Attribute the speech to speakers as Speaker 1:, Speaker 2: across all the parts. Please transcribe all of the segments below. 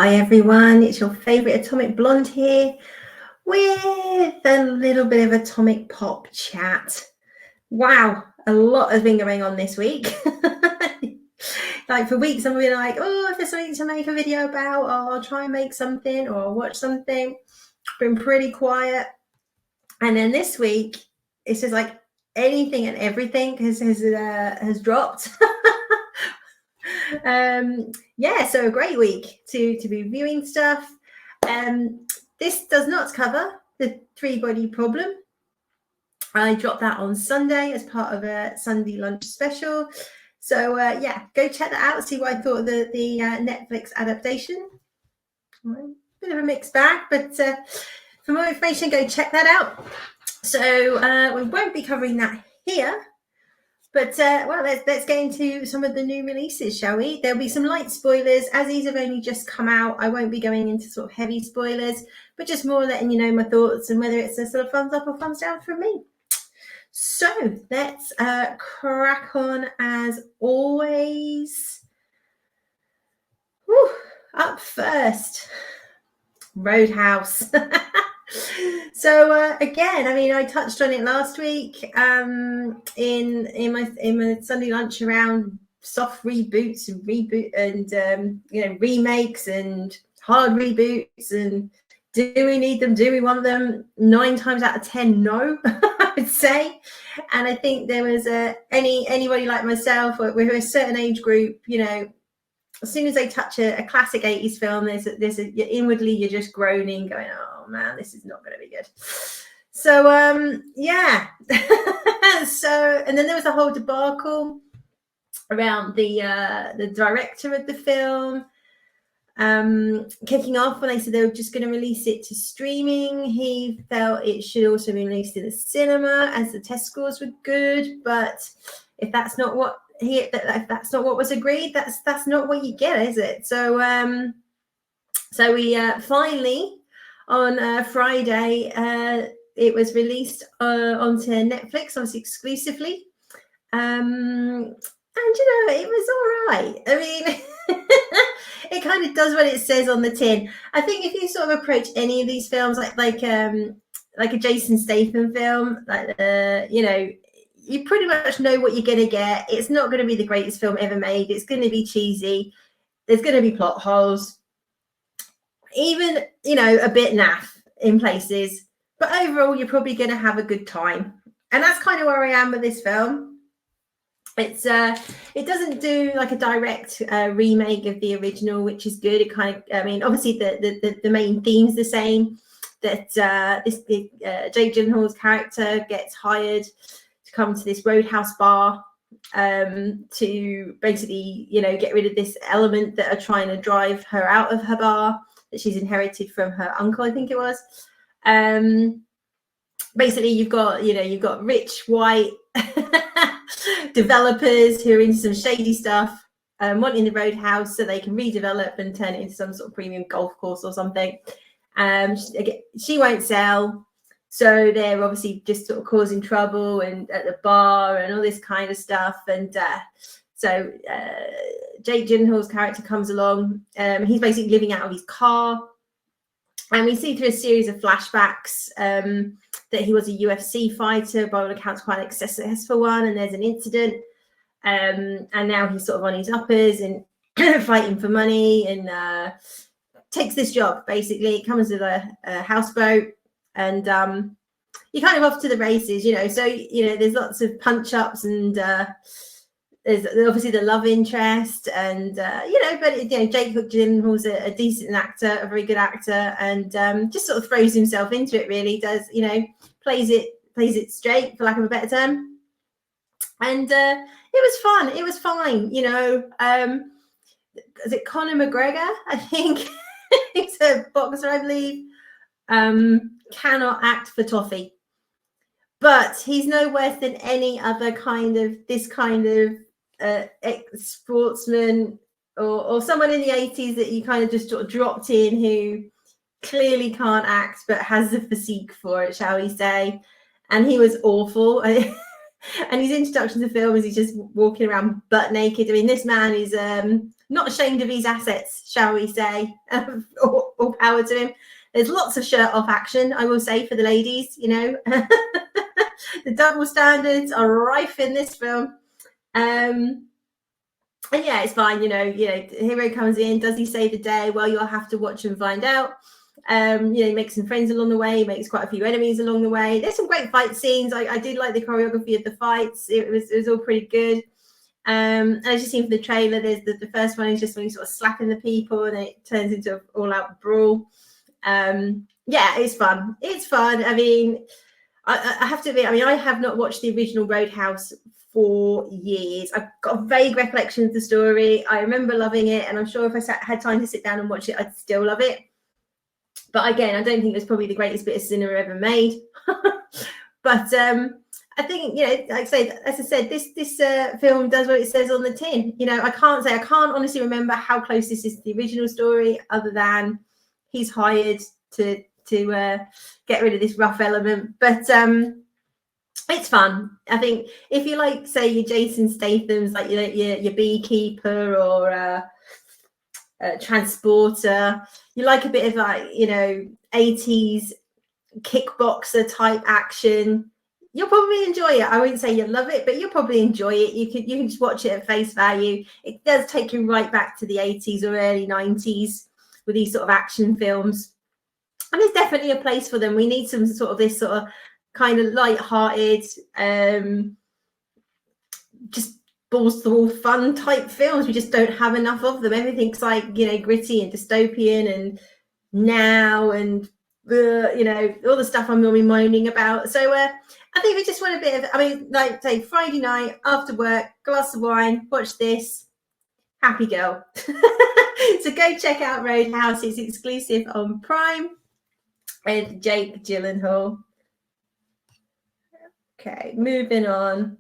Speaker 1: Hi everyone, it's your favorite Atomic Blonde here with a little bit of Atomic Pop chat. Wow, a lot has been going on this week. Like for weeks I've been like, oh, if there's something to make a video about, I'll try and make something or I'll watch something. Been pretty quiet. And then this week, it's just like anything and everything has dropped. So a great week to be reviewing stuff. This does not cover the three-body problem. I dropped that on Sunday as part of a Sunday lunch special. So go check that out. See what I thought of the Netflix adaptation. Bit of a mixed bag, but for more information, go check that out. So we won't be covering that here. But let's get into some of the new releases, shall we? There'll be some light spoilers. As these have only just come out, I won't be going into sort of heavy spoilers, but just more letting you know my thoughts and whether it's a sort of thumbs up or thumbs down from me. So let's crack on as always. Up first, Roadhouse. So again, I mean, I touched on it last week in my Sunday lunch around soft reboots and remakes and hard reboots, and do we need them? Do we want them? 9 times out of 10, no, I would say. And I think there was anybody like myself, or with a certain age group, as soon as they touch a classic 80s film, inwardly you're just groaning, going, oh man, this is not going to be good. So so, and then there was a whole debacle around the director of the film kicking off when they said they were just going to release it to streaming. He felt it should also be released in the cinema as the test scores were good, but if that's not what if that's not what was agreed, that's not what you get, is it? So we finally on Friday it was released onto Netflix, obviously exclusively, and it was all right. I mean, it kind of does what it says on the tin. I think if you sort of approach any of these films like a Jason Statham film, you pretty much know what you're going to get. It's not going to be the greatest film ever made. It's going to be cheesy. There's going to be plot holes, even, a bit naff in places. But overall, you're probably going to have a good time. And that's kind of where I am with this film. It's it doesn't do like a direct remake of the original, which is good. It kind of, obviously the main theme's the same. That Jake Gyllenhaal's character gets hired to come to this Roadhouse bar to basically, get rid of this element that are trying to drive her out of her bar that she's inherited from her uncle, I think it was. Basically, you've got rich white developers who are into some shady stuff, wanting the Roadhouse so they can redevelop and turn it into some sort of premium golf course or something. She won't sell. So they're obviously just sort of causing trouble and at the bar and all this kind of stuff. And so Jake Gyllenhaal's character comes along. He's basically living out of his car. And we see through a series of flashbacks that he was a UFC fighter, by all accounts quite an successful one. And there's an incident. And now he's sort of on his uppers and fighting for money and takes this job. Basically, it comes with a houseboat. And you're kind of off to the races, So, there's lots of punch-ups and there's obviously the love interest and, Jake Gyllenhaal's a decent actor, a very good actor, and just sort of throws himself into it, really. Does, plays it straight, for lack of a better term. And it was fun. It was fine, Is it Conor McGregor? I think he's a boxer, I believe. Cannot act for toffee, but he's no worse than any other kind of ex-sportsman or someone in the 80s that you kind of just sort of dropped in who clearly can't act but has the physique for it, shall we say. And he was awful. And his introduction to film is he's just walking around butt naked. I mean, this man is not ashamed of his assets, shall we say. All power to him. There's lots of shirt off action, I will say, for the ladies, you know. The double standards are rife in this film. And yeah, it's fine, you know, the hero comes in, does he save the day? Well, you'll have to watch and find out. He makes some friends along the way, makes quite a few enemies along the way. There's some great fight scenes. I did like the choreography of the fights. It was all pretty good. And as you've seen from the trailer, there's the first one is just when he's sort of slapping the people, and then it turns into an all-out brawl. Yeah, it's fun. It's fun. I mean, I have to admit, I mean, I have not watched the original Roadhouse for years. I've got a vague recollection of the story. I remember loving it, and I'm sure if I had time to sit down and watch it, I'd still love it. But again, I don't think it was probably the greatest bit of cinema ever made. But I think, like I say, as I said, this film does what it says on the tin. I can't honestly remember how close this is to the original story, other than he's hired to get rid of this rough element. But it's fun. I think if you like, say, your Jason Statham's, like your beekeeper or a transporter, you like a bit of 80s kickboxer type action, you'll probably enjoy it. I wouldn't say you'll love it, but you'll probably enjoy it. You can just watch it at face value. It does take you right back to the 80s or early 90s with these sort of action films. And there's definitely a place for them. We need some sort of this sort of kind of light-hearted, just balls to the wall fun type films. We just don't have enough of them. Everything's like, gritty and dystopian and now and all the stuff I'm normally moaning about. So I think we just want a bit of, like say Friday night after work, glass of wine, watch this, happy girl. So go check out Roadhouse. It's exclusive on Prime with Jake Gyllenhaal. Okay, moving on.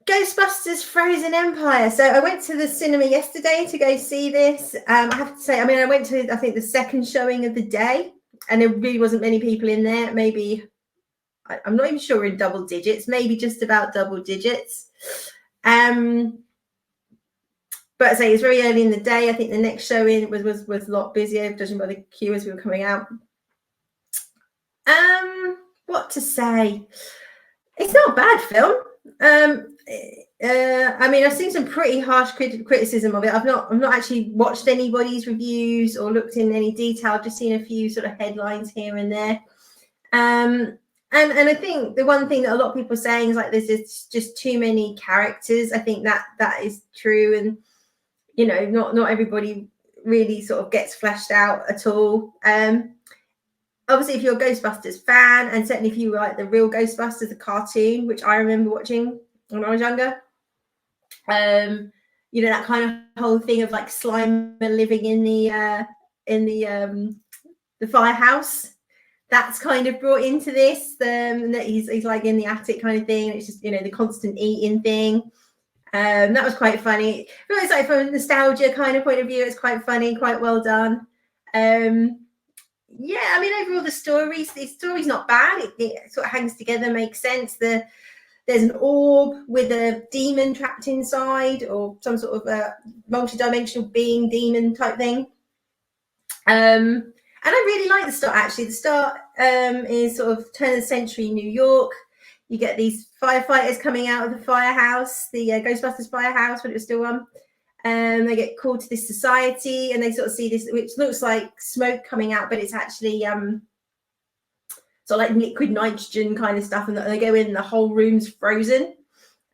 Speaker 1: Ghostbusters Frozen Empire. So I went to the cinema yesterday to go see this. I have to say, I went to, I think, the second showing of the day, and there really wasn't many people in there. Maybe, I'm not even sure, in double digits, maybe just about double digits. But I say it's very early in the day. I think the next showing was a lot busier, judging by the queue as we were coming out. What to say? It's not a bad film. I've seen some pretty harsh criticism of it. I've not actually watched anybody's reviews or looked in any detail. I've just seen a few sort of headlines here and there. And I think the one thing that a lot of people are saying is like there's just too many characters. I think that is true, and not everybody really sort of gets fleshed out at all. Obviously, if you're a Ghostbusters fan, and certainly if you like the real Ghostbusters, the cartoon, which I remember watching when I was younger, that kind of whole thing of like Slimer living in the firehouse, that's kind of brought into this. That he's like in the attic kind of thing. It's just the constant eating thing. That was quite funny. But it's like from a nostalgia kind of point of view, it's quite funny, quite well done. Yeah, overall the story's not bad. It sort of hangs together, makes sense. There's an orb with a demon trapped inside, or some sort of a multi-dimensional being demon type thing. And I really like the start, actually. The start is sort of turn of the century New York. You get these firefighters coming out of the firehouse, the Ghostbusters firehouse when it was still on. They get called to this society, and they sort of see this, which looks like smoke coming out, but it's actually sort of like liquid nitrogen kind of stuff. And they go in, and the whole room's frozen,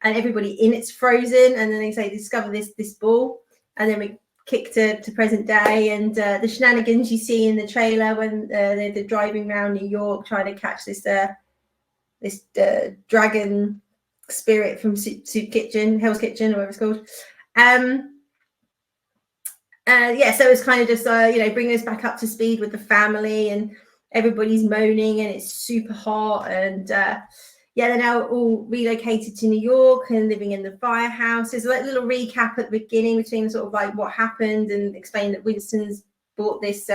Speaker 1: and everybody in it's frozen. And then they discover this ball, and then we kick to present day, and the shenanigans you see in the trailer when they're driving around New York trying to catch this dragon spirit from Soup Kitchen, Hell's Kitchen, or whatever it's called. So it's kind of just bringing us back up to speed with the family, and everybody's moaning, and it's super hot, and they're now all relocated to New York and living in the firehouse. There's a little recap at the beginning between sort of like what happened, and explain that Winston's bought this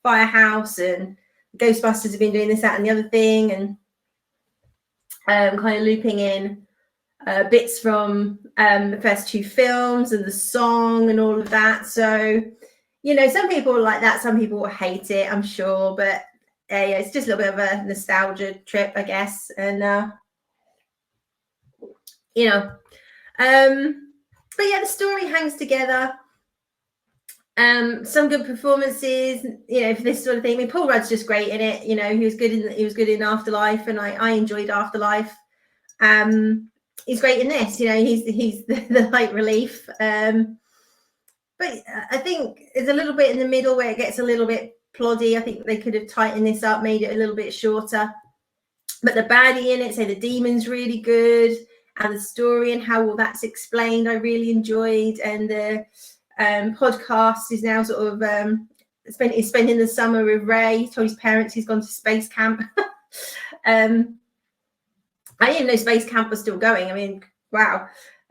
Speaker 1: firehouse, and Ghostbusters have been doing this, that, and the other thing, and kind of looping in bits from the first 2 films and the song and all of that. So, you know, some people like that, some people will hate it, I'm sure, but yeah, it's just a little bit of a nostalgia trip, I guess. And you know, but yeah, the story hangs together. Some good performances, you know, for this sort of thing. I mean, Paul Rudd's just great in it. You know, he was good in Afterlife, and I enjoyed Afterlife. He's great in this. You know, he's the light relief. But I think there's a little bit in the middle where it gets a little bit ploddy. I think they could have tightened this up, made it a little bit shorter. But the baddie in it, say the demon's really good, and the story and how all that's explained, I really enjoyed. And the podcast is now sort of spending the summer with Ray. He told his parents he's gone to space camp. I didn't know space camp was still going. I mean, wow.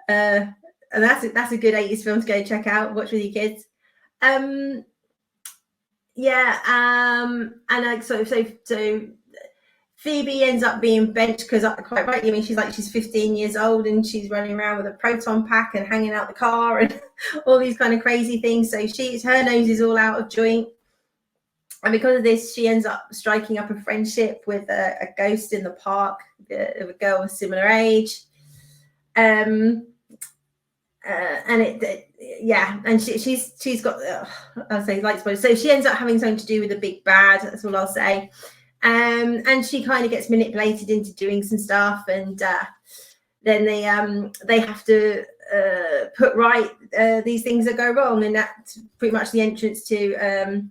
Speaker 1: And that's a good 80s film to go check out, watch with your kids. And like so Phoebe ends up being benched because, quite rightly, I mean, she's 15 years old and she's running around with a proton pack and hanging out the car and all these kind of crazy things. So her nose is all out of joint. And because of this, she ends up striking up a friendship with a ghost in the park, of a girl of similar age. And she's got, I'll say, like, so she ends up having something to do with the big bad. That's all I'll say. And she kind of gets manipulated into doing some stuff, and then they have to put right these things that go wrong, and that's pretty much the entrance to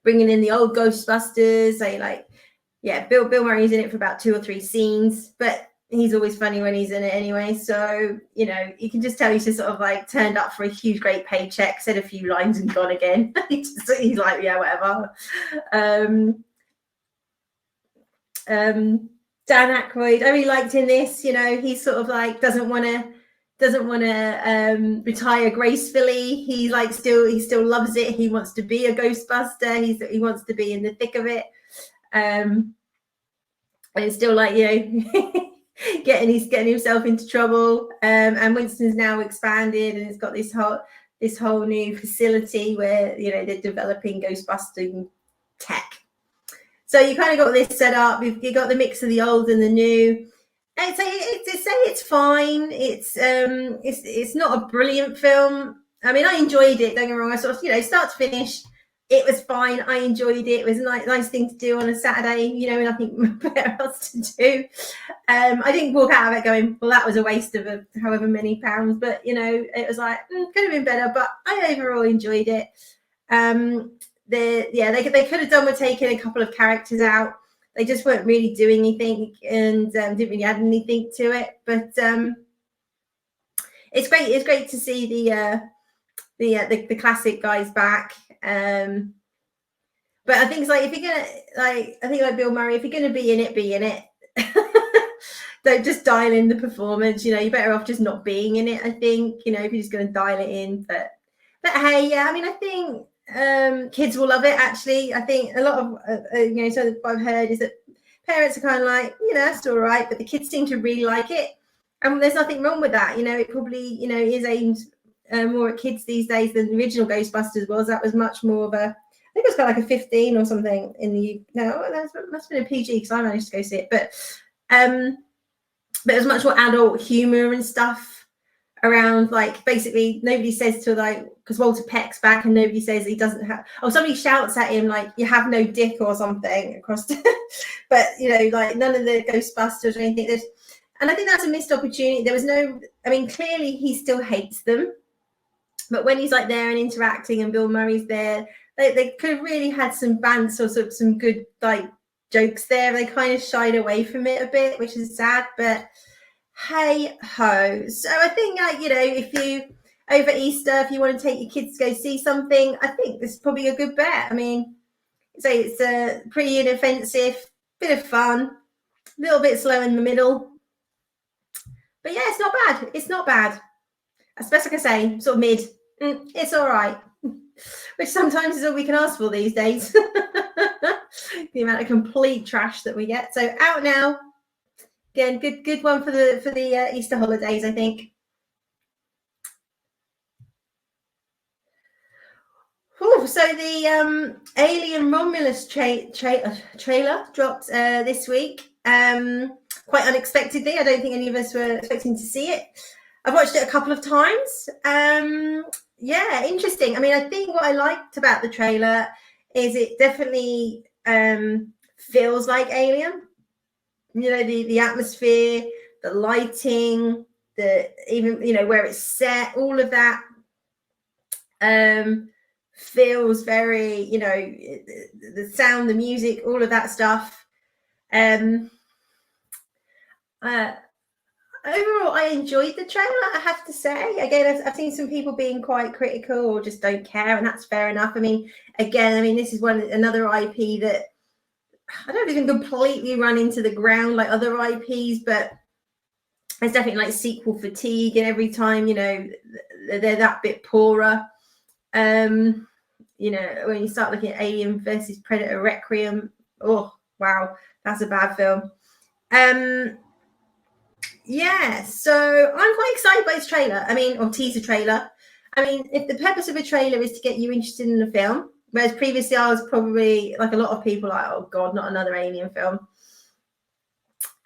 Speaker 1: bringing in the old Ghostbusters. Bill Murray's in it for about 2 or 3 scenes, but he's always funny when he's in it anyway. So, you know, you can just tell he's just sort of like turned up for a huge, great paycheck, said a few lines and gone again. He's like, yeah, whatever. Dan Aykroyd, I really liked in this. You know, he sort of like doesn't want to retire gracefully. He still loves it. He wants to be a Ghostbuster. He wants to be in the thick of it. And it's still like, you know, getting himself into trouble. And Winston's now expanded and it's got this whole new facility where, you know, they're developing Ghostbusting tech. So you kind of got this set up. You got the mix of the old and the new. I'd say it's fine. It's not a brilliant film. I mean, I enjoyed it. Don't get me wrong. I sort of, you know, start to finish, it was fine. I enjoyed it. It was a nice thing to do on a Saturday, you know, nothing better else to do. I didn't walk out of it going, well, that was a waste of however many pounds. But, you know, it was like, could have been better. But I overall enjoyed it. They could have done with taking a couple of characters out. They just weren't really doing anything and didn't really add anything to it. But it's great. It's great to see the classic guys back. But I think it's like, if you're gonna, like, I think like Bill Murray, if you're gonna be in it, be in it. Don't just dial in the performance. You know, you're better off just not being in it. I think, you know, if you're just going to dial it in. But hey, yeah, I mean, I think kids will love it. Actually, I think a lot of you know, so what I've heard is that parents are kind of like, you know, that's all right, but the kids seem to really like it, and there's nothing wrong with that. You know, it probably, you know, is aimed more at kids these days than the original Ghostbusters was. That was much more of a, I think it was kind of like a 15 or something in the, no, that must have been a PG because I managed to go see it, but it was much more adult humor and stuff around, like, basically nobody says to, like, because Walter Peck's back and nobody says he doesn't have, somebody shouts at him like, you have no dick or something across but, you know, like, none of the Ghostbusters or anything. And I think that's a missed opportunity. There was no, I mean, clearly he still hates them, but when he's like there and interacting and Bill Murray's there, they could have really had some banter or sort of some good, like, jokes there. They kind of shied away from it a bit, which is sad, but hey ho. So I think, you know, if you over Easter, if you want to take your kids to go see something, I think this is probably a good bet. I mean, say it's pretty inoffensive, bit of fun, a little bit slow in the middle, but yeah, it's not bad. It's not bad. As best I can say, sort of mid. It's all right, which sometimes is all we can ask for these days. The amount of complete trash that we get. So out now, Again, good one for the Easter holidays, I think. Ooh, so the Alien Romulus trailer dropped this week. Quite unexpectedly. I don't think any of us were expecting to see it. I've watched it a couple of times. Yeah, interesting. I mean, I think what I liked about the trailer is it definitely feels like Alien. You know, the atmosphere, the lighting, even where it's set, all of that feels very, the sound, the music, all of that stuff. Overall, I enjoyed the trailer, I have to say. Again, I've seen some people being quite critical or just don't care, and that's fair enough. I mean, this is another IP that I don't even completely run into the ground like other IPs, but there's definitely like sequel fatigue, and every time, they're that bit poorer. When you start looking at Alien versus Predator Requiem, oh wow, that's a bad film. Yeah, so I'm quite excited by this trailer. I mean, or teaser trailer. I mean, if the purpose of a trailer is to get you interested in the film, whereas previously I was probably like a lot of people, like, oh god, not another Alien film.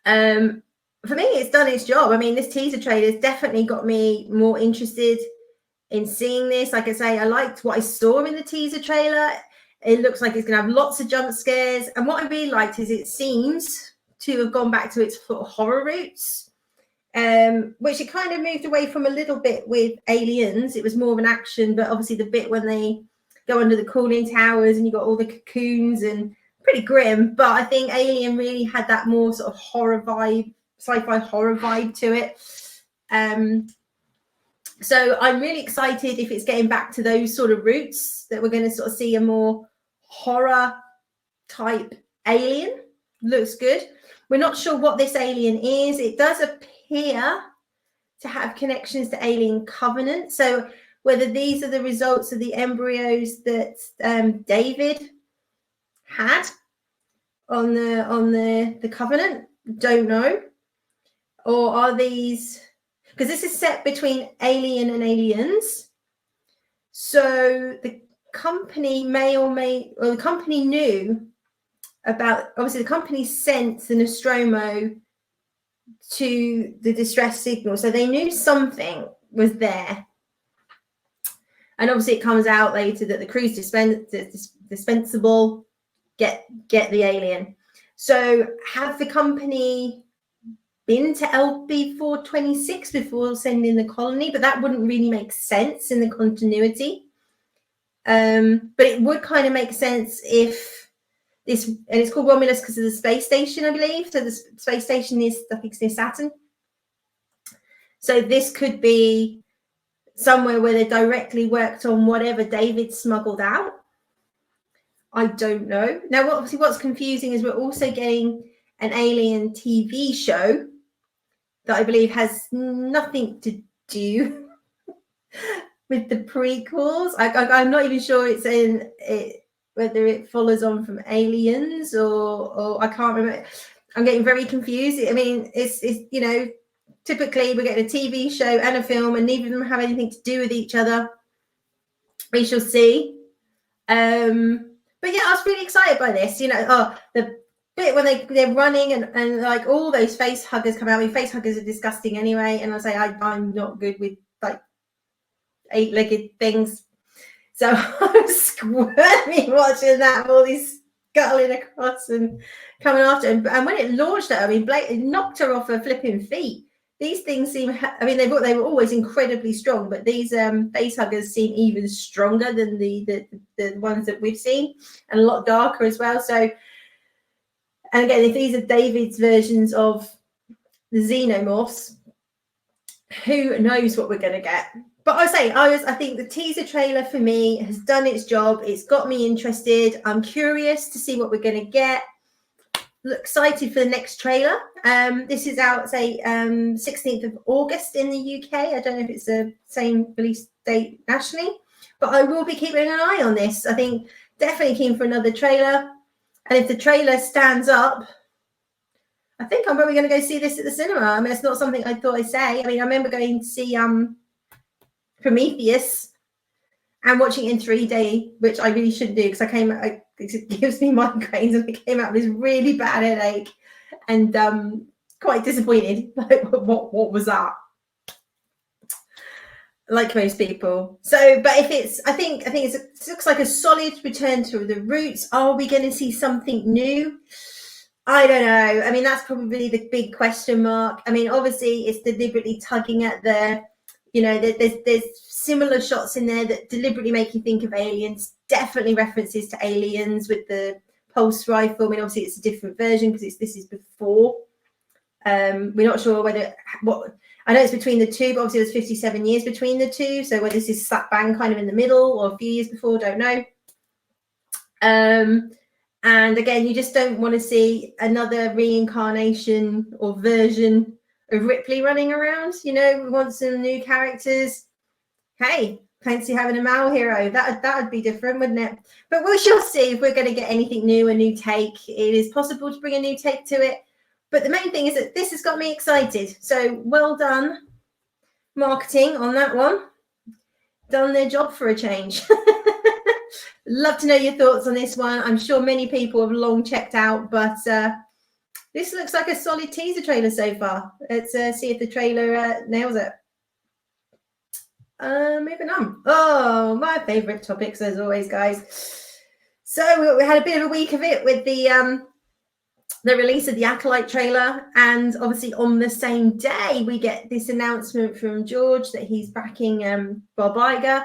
Speaker 1: For me, it's done its job. I mean, this teaser trailer has definitely got me more interested in seeing this. Like I say, I liked what I saw in the teaser trailer. It looks like it's going to have lots of jump scares. And what I really liked is it seems to have gone back to its horror roots, which it kind of moved away from a little bit with Aliens. It was more of an action, but obviously the bit when they go under the cooling towers and you got all the cocoons and pretty grim. But I think Alien really had that more sort of horror vibe, sci-fi horror vibe to it. So I'm really excited if it's getting back to those sort of roots, that we're going to sort of see a more horror type Alien. Looks good. We're not sure what this alien is. It does appear to have connections to Alien Covenant. So whether these are the results of the embryos that David had on the Covenant, don't know. Or are these, because this is set between Alien and Aliens, so the company the company knew about, obviously the company sent the Nostromo to the distress signal, so they knew something was there. And obviously it comes out later that the crew's dispensable, get the alien. So have the company been to LB-426 before sending the colony? But that wouldn't really make sense in the continuity. But it would kind of make sense if this, and it's called Romulus because of the space station, I believe. So the space station is, I think, near Saturn. So this could be somewhere where they directly worked on whatever David smuggled out. I don't know. Now, obviously, what's confusing is we're also getting an Alien TV show that I believe has nothing to do with the prequels. I'm not even sure it's in it, whether it follows on from Aliens or I can't remember. I'm getting very confused. I mean, it's typically we're getting a TV show and a film, and neither of them have anything to do with each other. We shall see. But yeah, I was really excited by this. The bit when they're running and like all those face huggers come out. I mean, face huggers are disgusting anyway, and I say I'm not good with like 8-legged things, so I was squirming watching that, all these scuttling across and coming after him. And when it launched her, I mean, it knocked her off her flipping feet. These things seem, I mean, they were always incredibly strong, but these face huggers seem even stronger than the ones that we've seen, and a lot darker as well. So, and again, if these are David's versions of the xenomorphs, who knows what we're going to get. But I think the teaser trailer for me has done its job. It's got me interested. I'm curious to see what we're going to get. Excited for the next trailer. This is out, say, 16th of August in the UK. I don't know if it's the same release date nationally, but I will be keeping an eye on this. I think definitely keen for another trailer. And if the trailer stands up, I think I'm probably going to go see this at the cinema. I mean, it's not something I thought I'd say. I mean, I remember going to see Prometheus and watching it in 3D, which I really shouldn't do because it gives me migraines, and I came out with this really bad headache and quite disappointed. Like, what was that? Like most people. So, but if it's, I think it looks like a solid return to the roots. Are we going to see something new? I don't know. I mean, that's probably the big question mark. I mean, obviously, it's deliberately tugging at the, you know, there's similar shots in there that deliberately make you think of Aliens. Definitely references to Aliens with the pulse rifle. I mean, obviously, it's a different version because this is before. We're not sure what. I know it's between the two, but obviously there's 57 years between the two. So whether this is slap bang kind of in the middle or a few years before, don't know. And again, you just don't want to see another reincarnation or version of Ripley running around. You know, we want some new characters. Hey, fancy having a male hero. That would be different, wouldn't it? But we shall see if we're going to get anything new, a new take. It is possible to bring a new take to it. But the main thing is that this has got me excited. So well done, marketing, on that one. Done their job for a change. Love to know your thoughts on this one. I'm sure many people have long checked out, but this looks like a solid teaser trailer so far. Let's see if the trailer nails it. Moving on. Oh, my favorite topics as always, guys. So we had a bit of a week of it with the release of the Acolyte trailer, and obviously on the same day we get this announcement from George that he's backing Bob Iger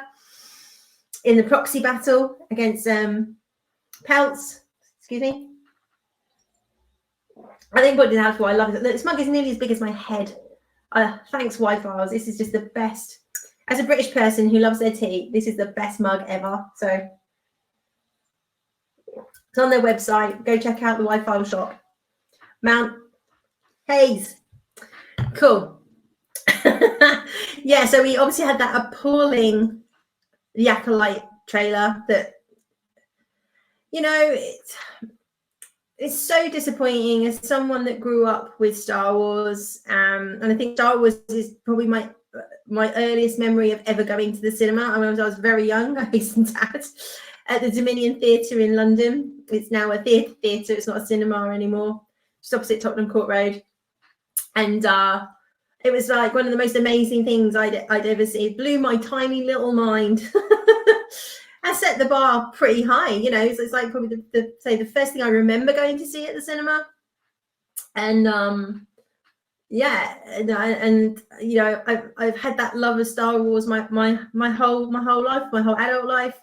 Speaker 1: in the proxy battle against Peltz. Excuse me. I think what did that for? I love it. This mug is nearly as big as my head. Thanks, Wi-Files. This is just the best. As a British person who loves their tea, this is the best mug ever. So it's on their website. Go check out the Wi-Fi shop. Mount Hayes. Cool. Yeah, so we obviously had that appalling The Acolyte trailer that, you know, it's so disappointing as someone that grew up with Star Wars. And I think Star Wars is probably my earliest memory of ever going to the cinema. I mean, I was very young. I hasten to add, at the Dominion Theatre in London. It's now a theatre. It's not a cinema anymore. Just opposite Tottenham Court Road, and it was like one of the most amazing things I'd ever seen. It blew my tiny little mind. I set the bar pretty high, you know. So it's like probably the first thing I remember going to see at the cinema, and yeah, and you know, I've had that love of Star Wars my whole life, my whole adult life.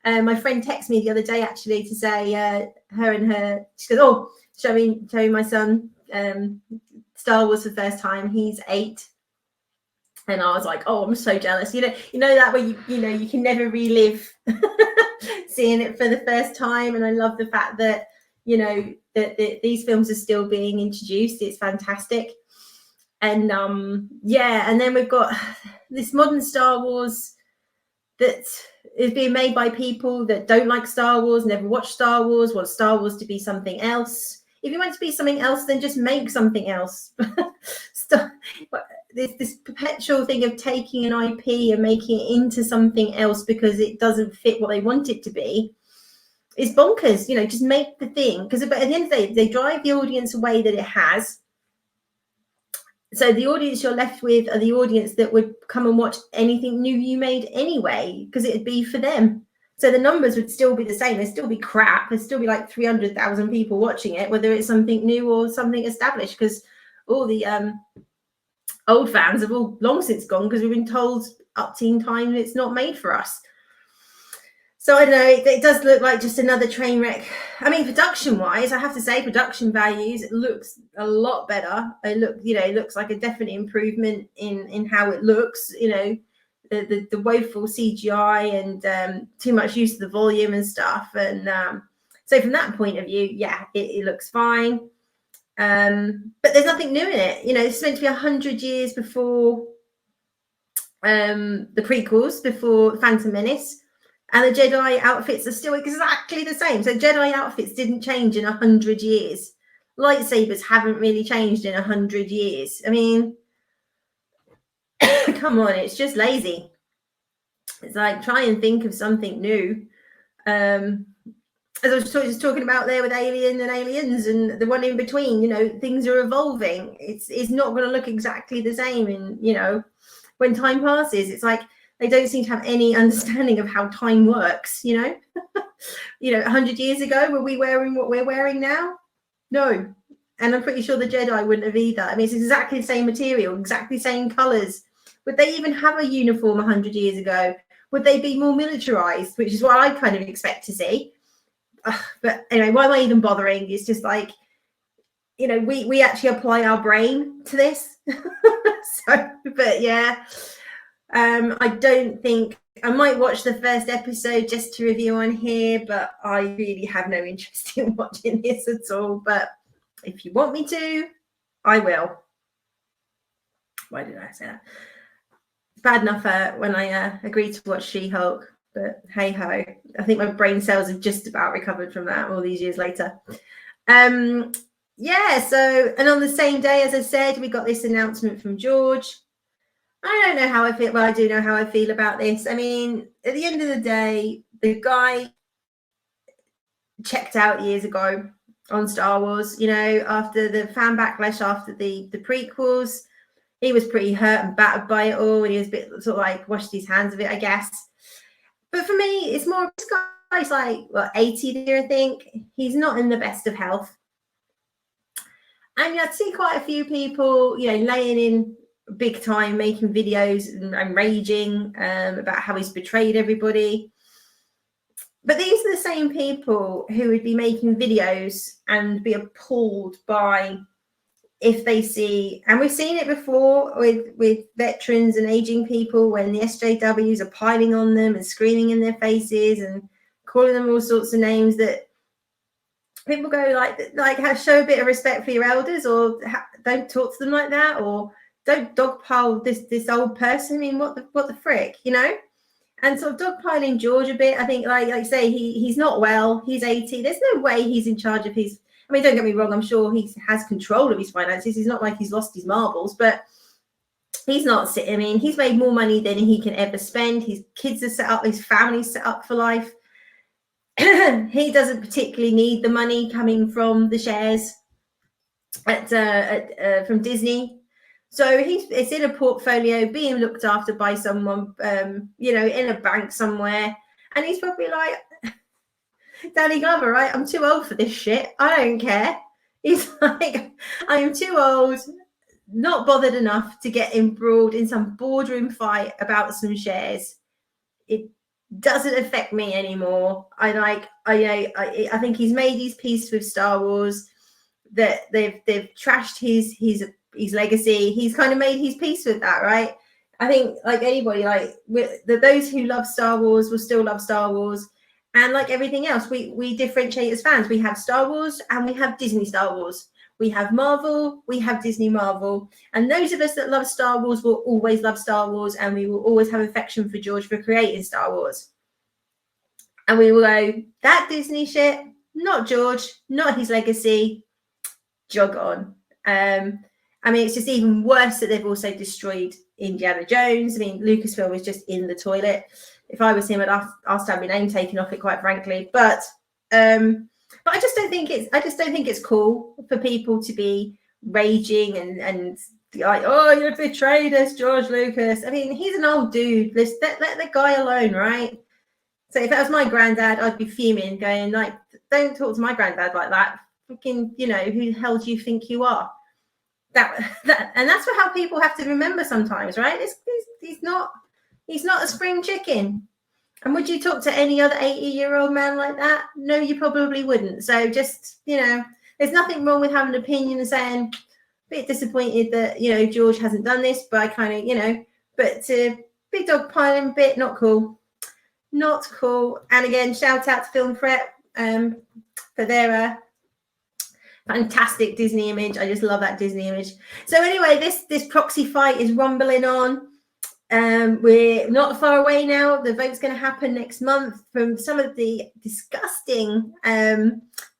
Speaker 1: My friend texted me the other day actually to say she goes, oh, showing my son Star Wars for the first time. He's 8, and I was like, oh, I'm so jealous. You know that where you know you can never relive seeing it for the first time. And I love the fact that, you know, that these films are still being introduced. It's fantastic. And yeah, and then we've got this modern Star Wars that is being made by people that don't like Star Wars, never watched Star Wars, want Star Wars to be something else. If you want it to be something else, then just make something else. This perpetual thing of taking an IP and making it into something else because it doesn't fit what they want it to be is bonkers. You know, just make the thing, because at the end of the day, they drive the audience away that it has. So the audience you're left with are the audience that would come and watch anything new you made anyway, because it'd be for them. So the numbers would still be the same. There'd still be crap. There'd still be like 300,000 people watching it, whether it's something new or something established, because all the old fans have all long since gone because we've been told up teen time it's not made for us. So I don't know, it does look like just another train wreck. I mean, production-wise, I have to say, production values, it looks a lot better. It looks like a definite improvement in how it looks. You know, the woeful CGI and too much use of the volume and stuff. And so from that point of view, yeah, it looks fine. But there's nothing new in it. You know, it's meant to be 100 years before the prequels, before Phantom Menace. And the Jedi outfits are still exactly the same. So Jedi outfits didn't change in 100 years. lightsabers haven't really changed in 100 years. I mean, come on, it's just lazy. It's like, try and think of something new. As I was just talking about there with Alien and Aliens and the one in between, you know, things are evolving. It's not going to look exactly the same. And, you know, when time passes, it's like they don't seem to have any understanding of how time works, you know. 100 years ago, were we wearing what we're wearing now? No. And I'm pretty sure the Jedi wouldn't have either. I mean, it's exactly the same material, exactly the same colors. Would they even have a uniform 100 years ago? Would they be more militarized, which is what I kind of expect to see? But anyway, why am I even bothering? It's just like, you know, we actually apply our brain to this. So, but yeah, I don't think I might watch the first episode just to review on here, but I really have no interest in watching this at all. But if you want me to, I will. Why did I say that? It's bad enough when I agreed to watch She-Hulk, but hey ho, I think my brain cells have just about recovered from that all these years later. Yeah, so, and on the same day, as I said, we got this announcement from George. I don't know how I feel. Well, I do know how I feel about this. I mean, at the end of the day, the guy checked out years ago on Star Wars, you know, after the fan backlash, after the prequels. He was pretty hurt and battered by it all, and he was a bit sort of like washed his hands of it, I guess. But for me, it's more, this guy's like, what, 80 there, I think. He's not in the best of health. And I'd see quite a few people, you know, laying in big time, making videos and raging about how he's betrayed everybody. But these are the same people who would be making videos and be appalled by if they see, and we've seen it before with veterans and aging people, when the SJWs are piling on them and screaming in their faces and calling them all sorts of names, that people go like show a bit of respect for your elders, or don't talk to them like that, or don't dogpile this old person. I mean, what the frick, you know? And sort of dogpiling George a bit. I think, like I say, he's not well. He's 80. There's no way he's in charge of his. I mean, don't get me wrong. I'm sure he has control of his finances. He's not like he's lost his marbles, but he's not sitting. I mean, he's made more money than he can ever spend. His kids are set up. His family's set up for life. He doesn't particularly need the money coming from the shares from Disney. So it's in a portfolio being looked after by someone, you know, in a bank somewhere. And he's probably like, Danny Glover, right? I'm too old for this shit. I don't care. He's like, I am too old, not bothered enough to get embroiled in some boardroom fight about some shares. It doesn't affect me anymore. I think he's made his peace with Star Wars. That they've trashed his legacy. He's kind of made his peace with that, right? I think, like anybody, like those who love Star Wars will still love Star Wars. And like everything else, we differentiate as fans. We have Star Wars and we have Disney Star Wars. We have Marvel, we have Disney Marvel. And those of us that love Star Wars will always love Star Wars, and we will always have affection for George for creating Star Wars. And we will go, that Disney shit, not George, not his legacy, jog on. I mean, it's just even worse that they've also destroyed Indiana Jones. I mean, Lucasfilm was just in the toilet. If I was him, I'd ask to have my name taken off it, quite frankly. But I just don't think it's cool for people to be raging and like, oh, you betrayed us, George Lucas. I mean, he's an old dude. Let the guy alone, right? So if that was my granddad, I'd be fuming, going like, don't talk to my granddad like that. Fucking, you know, who the hell do you think you are? That and that's how people have to remember sometimes, right? He's not a spring chicken. And would you talk to any other 80-year-old man like that? No, you probably wouldn't. So just, you know, there's nothing wrong with having an opinion and saying, a bit disappointed that, you know, George hasn't done this, but I kind of, you know, but big dog piling bit, not cool. Not cool. And again, shout out to Film Threat for their fantastic Disney image. I just love that Disney image. So anyway, this proxy fight is rumbling on. We're not far away now. The vote's going to happen next month. From some of the disgusting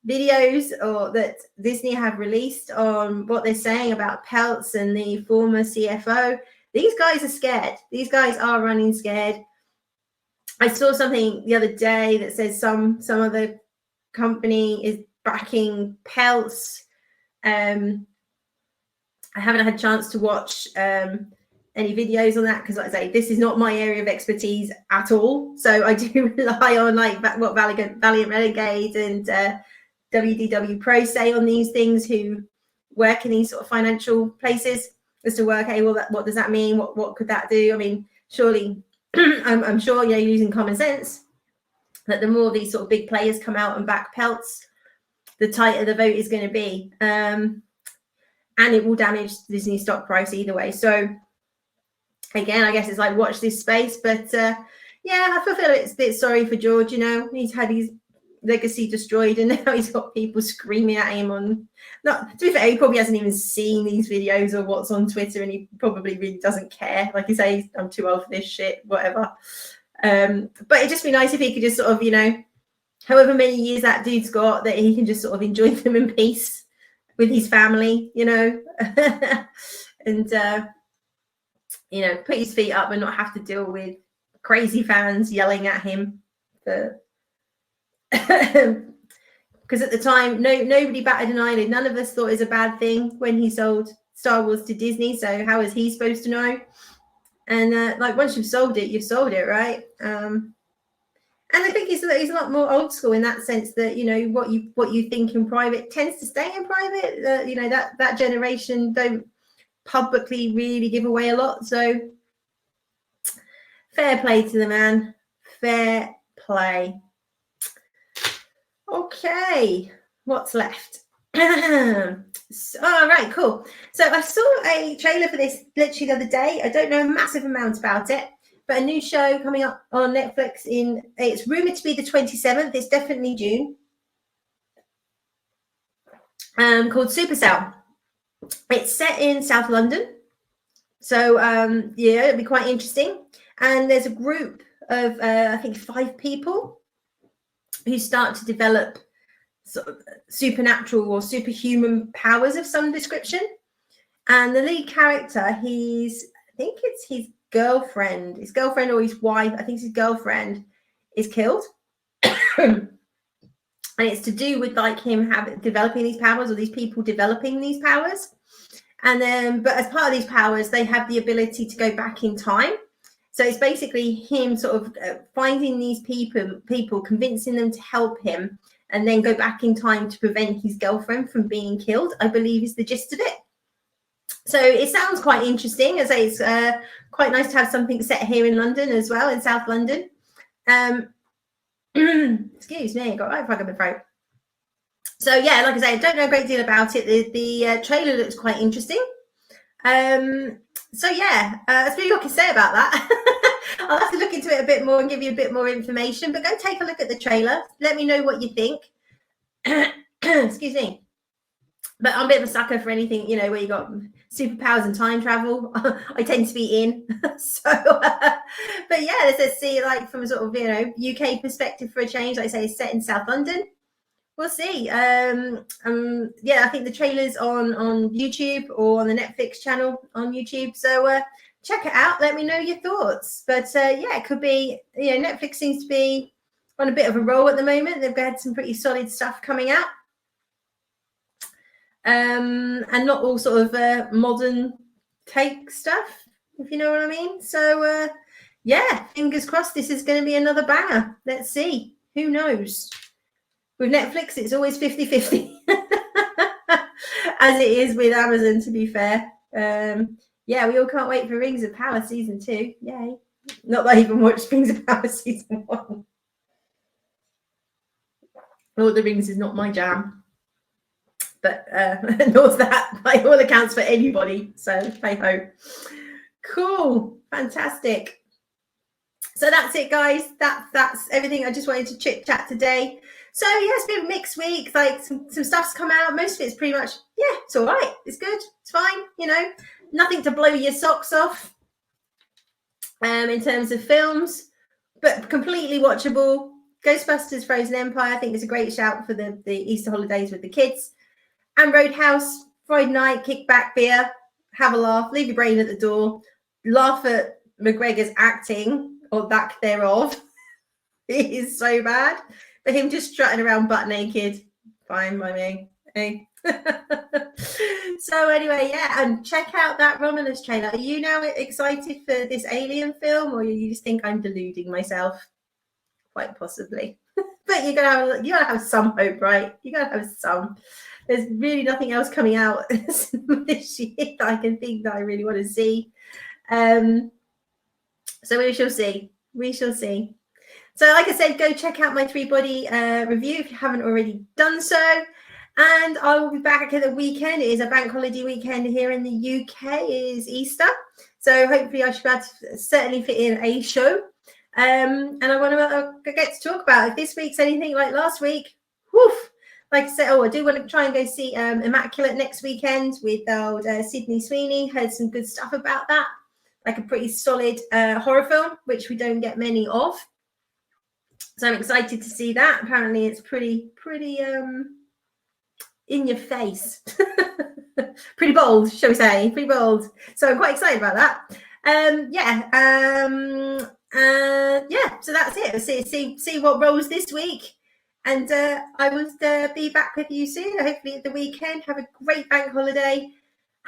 Speaker 1: videos or that Disney have released on what they're saying about Peltz and the former CFO, these guys are scared. These guys are running scared. I saw something the other day that says some other company is backing Peltz. I haven't had a chance to watch any videos on that because, like I say, this is not my area of expertise at all. So I do rely on like what Valiant Renegade and WDW Pro say on these things, who work in these sort of financial places, as to work, hey, well, what does that mean? What could that do? I mean, surely, I'm sure you're using common sense that the more these sort of big players come out and back Peltz, the tighter the vote is going to be. And it will damage Disney stock price either way. So again, I guess it's like watch this space. But yeah, I feel it's a bit sorry for George. You know, he's had his legacy destroyed, and now he's got people screaming at him on. Not to be fair, he probably hasn't even seen these videos or what's on Twitter, and he probably really doesn't care. Like you say, I'm too old for this shit, whatever. But it'd just be nice if he could just sort of, you know, however many years that dude's got, that he can just sort of enjoy them in peace with his family, you know, and you know, put his feet up and not have to deal with crazy fans yelling at him for. Because at the time, nobody batted an eyelid. None of us thought it was a bad thing when he sold Star Wars to Disney. So how is he supposed to know? And like once you've sold it, right? And I think he's a lot more old school in that sense, that, you know, what you think in private tends to stay in private. You know, that generation don't publicly really give away a lot. So fair play to the man. Fair play. Okay, what's left? All right, cool. So I saw a trailer for this literally the other day. I don't know a massive amount about it, but a new show coming up on Netflix it's rumored to be the 27th. It's definitely June. Called Supercell. It's set in South London. So yeah, it'll be quite interesting. And there's a group of I think 5 people who start to develop sort of supernatural or superhuman powers of some description. And the lead character, I think it's his girlfriend or his wife, I think it's his girlfriend, is killed. And it's to do with like him developing these powers, or these people developing these powers. And then, but as part of these powers, they have the ability to go back in time. So it's basically him sort of finding these people, convincing them to help him, and then go back in time to prevent his girlfriend from being killed, I believe is the gist of it. So it sounds quite interesting. As I say, it's quite nice to have something set here in London as well, in South London. Excuse me, I got right frog in my throat. So yeah, like I say, I don't know a great deal about it. The trailer looks quite interesting. So yeah, that's really all I can say about that. I'll have to look into it a bit more and give you a bit more information, but go take a look at the trailer. Let me know what you think. Excuse me. But I'm a bit of a sucker for anything, you know, where you got superpowers and time travel. I tend to be in. So, but yeah, let's see, like from a sort of, you know, UK perspective for a change, like I say, it's set in South London. We'll see. Yeah, I think the trailer's on YouTube or on the Netflix channel on YouTube. So check it out. Let me know your thoughts. But yeah, it could be, you know, Netflix seems to be on a bit of a roll at the moment. They've had some pretty solid stuff coming out. And not all sort of modern take stuff, if you know what I mean. So yeah, fingers crossed this is going to be another banger. Let's see. Who knows? With Netflix, it's always 50-50, as it is with Amazon, to be fair. Yeah, we all can't wait for Rings of Power Season 2. Yay. Not that I even watched Rings of Power Season 1. Lord of the Rings is not my jam. But nor's that, by all accounts, for anybody. So, hey-ho. Cool. Fantastic. So that's it, guys. That's everything. I just wanted to chit-chat today. So yeah, it's been a mixed week. Like some stuff's come out. Most of it's pretty much, yeah, it's all right. It's good. It's fine. You know, nothing to blow your socks off in terms of films, but completely watchable. Ghostbusters Frozen Empire, I think, is a great shout for the Easter holidays with the kids. And Roadhouse, Friday night, kick back beer, have a laugh, leave your brain at the door, laugh at McGregor's acting or lack thereof. It is so bad. But him just strutting around butt naked, fine by me. Hey. So anyway, yeah, and check out that Romulus trailer. Are you now excited for this Alien film, or you just think I'm deluding myself? Quite possibly. But you gotta have some hope, right? You gotta have some. There's really nothing else coming out this year that I can think that I really want to see. So we shall see. We shall see. So like I said, go check out my 3-body review if you haven't already done so. And I will be back at the weekend. It is a bank holiday weekend here in the UK. It is Easter. So hopefully I should be able to certainly fit in a show. And I want to get to talk about if this week's anything like last week. Woof. Like I said, I do want to try and go see Immaculate next weekend with old Sydney Sweeney. Heard some good stuff about that. Like a pretty solid horror film, which we don't get many of. So I'm excited to see that. Apparently it's pretty in your face. Pretty bold, shall we say. Pretty bold. So I'm quite excited about that. So that's it. See what rolls this week. And I will be back with you soon, hopefully at the weekend. Have a great bank holiday.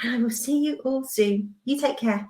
Speaker 1: And I will see you all soon. You take care.